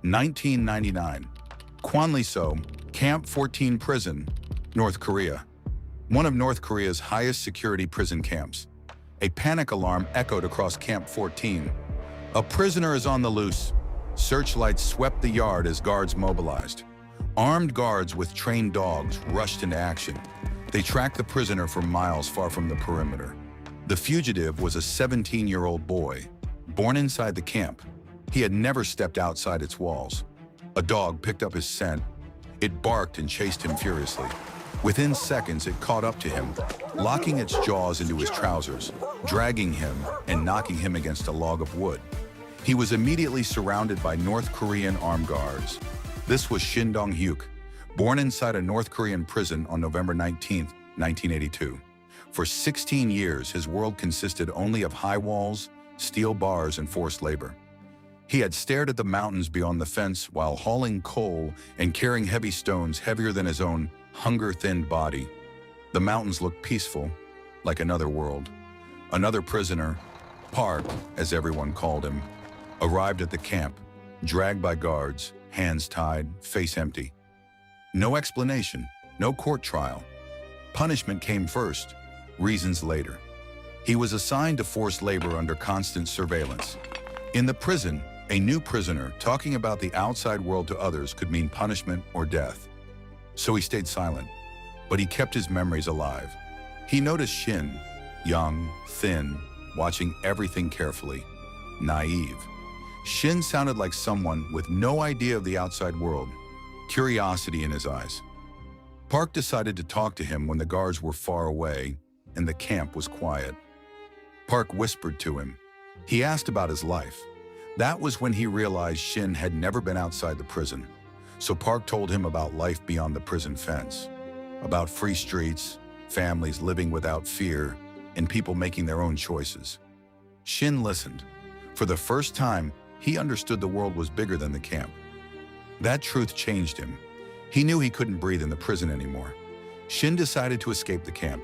1999. Kwanliso, Camp 14 Prison, North Korea. One of North Korea's highest security prison camps. A panic alarm echoed across Camp 14. A prisoner is on the loose. Searchlights swept the yard as guards mobilized. Armed guards with trained dogs rushed into action. They tracked the prisoner for miles far from the perimeter. The fugitive was a 17-year-old boy, born inside the camp. He had never stepped outside its walls. A dog picked up his scent. It barked and chased him furiously. Within seconds, it caught up to him, locking its jaws into his trousers, dragging him and knocking him against a log of wood. He was immediately surrounded by North Korean armed guards. This was Shin Dong-hyuk, born inside a North Korean prison on November 19, 1982. For 16 years, his world consisted only of high walls, steel bars, and forced labor. He had stared at the mountains beyond the fence while hauling coal and carrying heavy stones heavier than his own hunger-thinned body. The mountains looked peaceful, like another world. Another prisoner, Park, as everyone called him, arrived at the camp, dragged by guards, hands tied, face empty. No explanation, no court trial. Punishment came first, reasons later. He was assigned to forced labor under constant surveillance. In the prison, a new prisoner talking about the outside world to others could mean punishment or death. So he stayed silent, but he kept his memories alive. He noticed Shin, young, thin, watching everything carefully, naive. Shin sounded like someone with no idea of the outside world, curiosity in his eyes. Park decided to talk to him when the guards were far away and the camp was quiet. Park whispered to him. He asked about his life. That was when he realized Shin had never been outside the prison. So Park told him about life beyond the prison fence, about free streets, families living without fear, and people making their own choices. Shin listened. For the first time, he understood the world was bigger than the camp. That truth changed him. He knew he couldn't breathe in the prison anymore. Shin decided to escape the camp.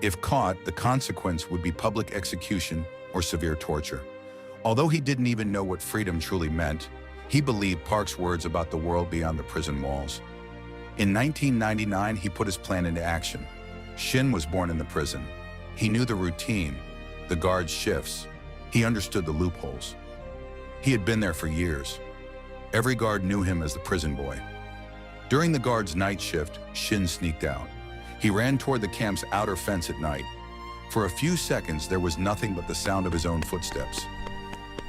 If caught, the consequence would be public execution or severe torture. Although he didn't even know what freedom truly meant, he believed Park's words about the world beyond the prison walls. In 1999, he put his plan into action. Shin was born in the prison. He knew the routine, the guard shifts. He understood the loopholes. He had been there for years. Every guard knew him as the prison boy. During the guard's night shift, Shin sneaked out. He ran toward the camp's outer fence at night. For a few seconds, there was nothing but the sound of his own footsteps.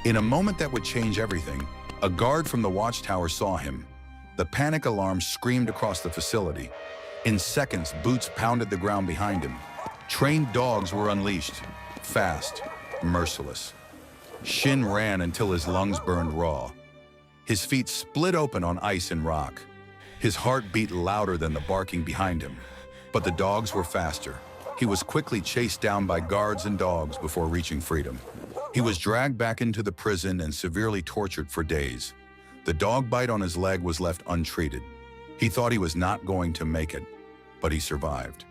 In a moment that would change everything, a guard from the watchtower saw him. The panic alarm screamed across the facility. In seconds, boots pounded the ground behind him. Trained dogs were unleashed, fast, merciless. Shin ran until his lungs burned raw. His feet split open on ice and rock. His heart beat louder than the barking behind him. But the dogs were faster. He was quickly chased down by guards and dogs before reaching freedom. He was dragged back into the prison and severely tortured for days. The dog bite on his leg was left untreated. He thought he was not going to make it, but he survived.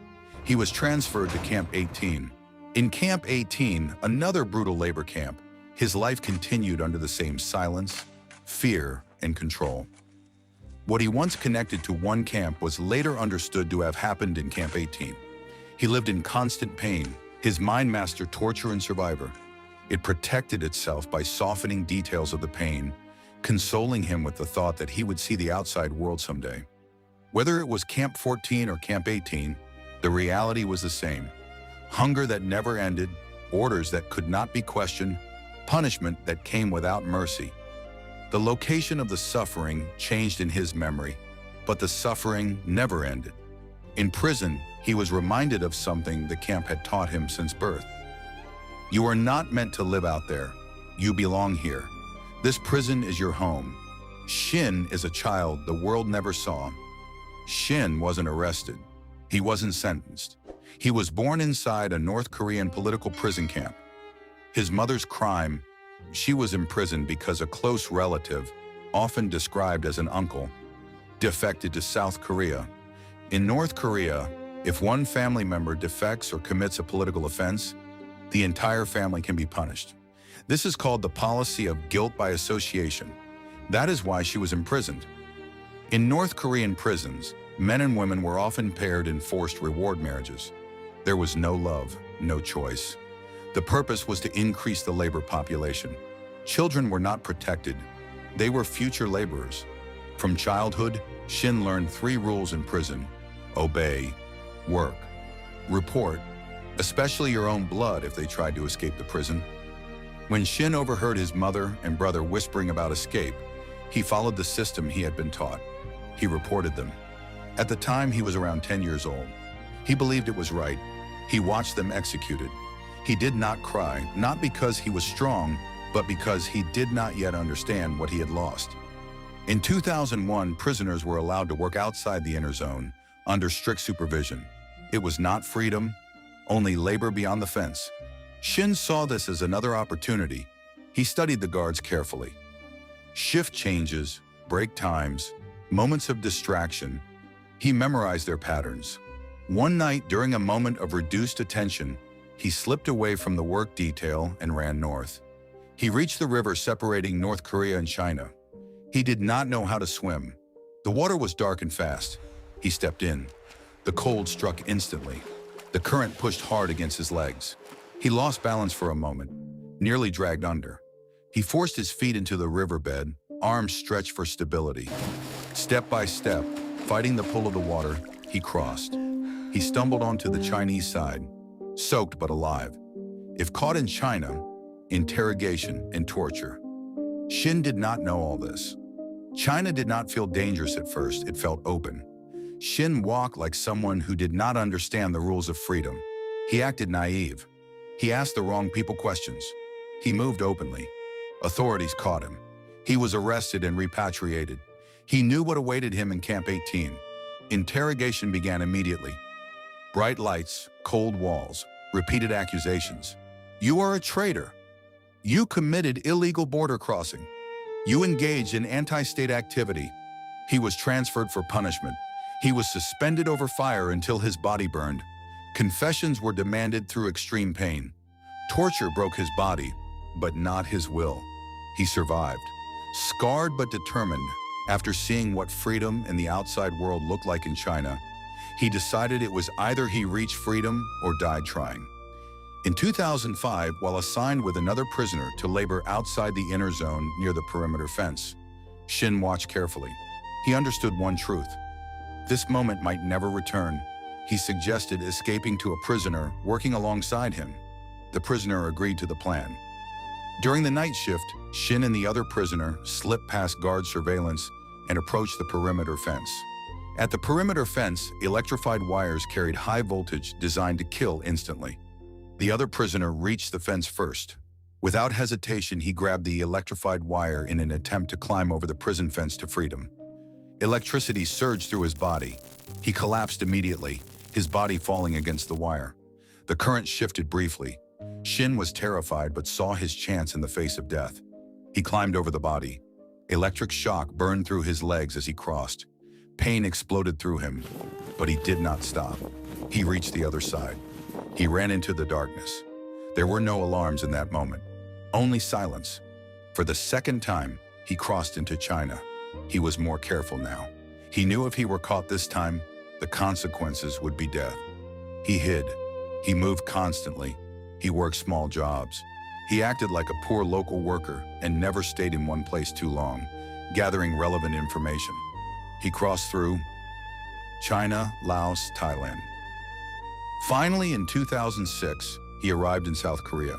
He was transferred to Camp 18. In Camp 18, another brutal labor camp, his life continued under the same silence, fear, and control. What he once connected to one camp was later understood to have happened in Camp 18. He lived in constant pain, his mind mastered torture and survivor. It protected itself by softening details of the pain, consoling him with the thought that he would see the outside world someday. Whether it was Camp 14 or Camp 18, the reality was the same. Hunger that never ended, orders that could not be questioned, punishment that came without mercy. The location of the suffering changed in his memory, but the suffering never ended. In prison, he was reminded of something the camp had taught him since birth. You are not meant to live out there. You belong here. This prison is your home. Shin is a child the world never saw. Shin wasn't arrested. He wasn't sentenced. He was born inside a North Korean political prison camp. His mother's crime, she was imprisoned because a close relative, often described as an uncle, defected to South Korea. In North Korea, if one family member defects or commits a political offense, the entire family can be punished. This is called the policy of guilt by association. That is why she was imprisoned. In North Korean prisons, men and women were often paired in forced reward marriages. There was no love, no choice. The purpose was to increase the labor population. Children were not protected. They were future laborers. From childhood, Shin learned 3 rules in prison: obey, work, report, especially your own blood if they tried to escape the prison. When Shin overheard his mother and brother whispering about escape, he followed the system he had been taught. He reported them. At the time, he was around 10 years old. He believed it was right. He watched them executed. He did not cry, not because he was strong, but because he did not yet understand what he had lost. In 2001, prisoners were allowed to work outside the inner zone, under strict supervision. It was not freedom, only labor beyond the fence. Shin saw this as another opportunity. He studied the guards carefully. Shift changes, break times, moments of distraction. He memorized their patterns. One night, during a moment of reduced attention, he slipped away from the work detail and ran north. He reached the river separating North Korea and China. He did not know how to swim. The water was dark and fast. He stepped in. The cold struck instantly. The current pushed hard against his legs. He lost balance for a moment, nearly dragged under. He forced his feet into the riverbed, arms stretched for stability. Step by step, fighting the pull of the water, he crossed. He stumbled onto the Chinese side, soaked but alive. If caught in China, interrogation and torture. Shin did not know all this. China did not feel dangerous at first, it felt open. Shin walked like someone who did not understand the rules of freedom. He acted naive. He asked the wrong people questions. He moved openly. Authorities caught him. He was arrested and repatriated. He knew what awaited him in Camp 18. Interrogation began immediately. Bright lights, cold walls, repeated accusations. You are a traitor. You committed illegal border crossing. You engaged in anti-state activity. He was transferred for punishment. He was suspended over fire until his body burned. Confessions were demanded through extreme pain. Torture broke his body, but not his will. He survived. Scarred but determined, after seeing what freedom in the outside world looked like in China, he decided it was either he reached freedom or died trying. In 2005, while assigned with another prisoner to labor outside the inner zone near the perimeter fence, Shin watched carefully. He understood one truth. This moment might never return. He suggested escaping to a prisoner working alongside him. The prisoner agreed to the plan. During the night shift, Shin and the other prisoner slipped past guard surveillance and approached the perimeter fence. At the perimeter fence, electrified wires carried high voltage designed to kill instantly. The other prisoner reached the fence first. Without hesitation, he grabbed the electrified wire in an attempt to climb over the prison fence to freedom. Electricity surged through his body. He collapsed immediately, his body falling against the wire. The current shifted briefly. Shin was terrified but saw his chance in the face of death. He climbed over the body. Electric shock burned through his legs as he crossed. Pain exploded through him, but he did not stop. He reached the other side. He ran into the darkness. There were no alarms in that moment, only silence. For the second time, he crossed into China. He was more careful now. He knew if he were caught this time, the consequences would be death. He hid. He moved constantly. He worked small jobs. He acted like a poor local worker and never stayed in one place too long, gathering relevant information. He crossed through China, Laos, Thailand. Finally, in 2006, he arrived in South Korea.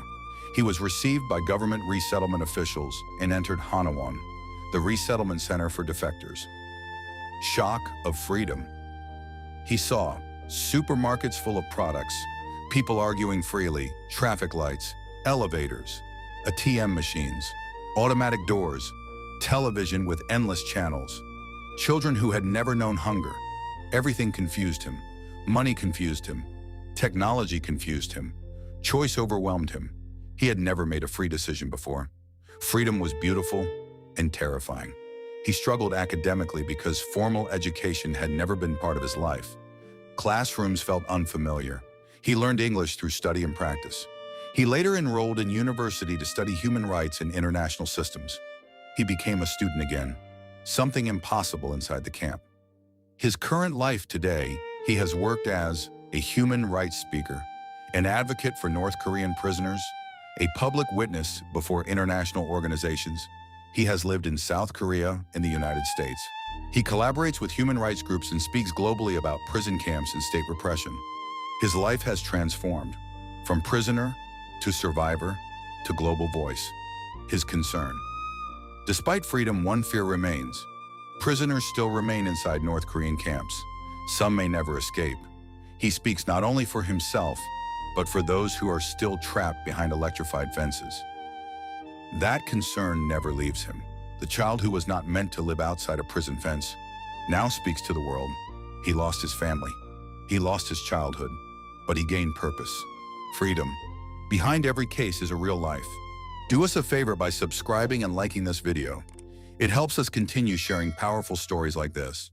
He was received by government resettlement officials and entered Hanawon, the resettlement center for defectors. Shock of freedom. He saw supermarkets full of products, people arguing freely, traffic lights, elevators, ATM machines, automatic doors, television with endless channels, children who had never known hunger. Everything confused him. Money confused him. Technology confused him. Choice overwhelmed him. He had never made a free decision before. Freedom was beautiful and terrifying. He struggled academically because formal education had never been part of his life. Classrooms felt unfamiliar. He learned English through study and practice. He later enrolled in university to study human rights and international systems. he became a student again, something impossible inside the camp. His current life today, he has worked as a human rights speaker, an advocate for North Korean prisoners, a public witness before international organizations. He has lived in South Korea and the United States. He collaborates with human rights groups and speaks globally about prison camps and state repression. His life has transformed from prisoner to survivor to global voice. His concern. Despite freedom, one fear remains. Prisoners still remain inside North Korean camps. Some may never escape. He speaks not only for himself, but for those who are still trapped behind electrified fences. That concern never leaves him. The child who was not meant to live outside a prison fence now speaks to the world. He lost his family. He lost his childhood, but he gained purpose, freedom. Behind every case is a real life. Do us a favor by subscribing and liking this video. It helps us continue sharing powerful stories like this.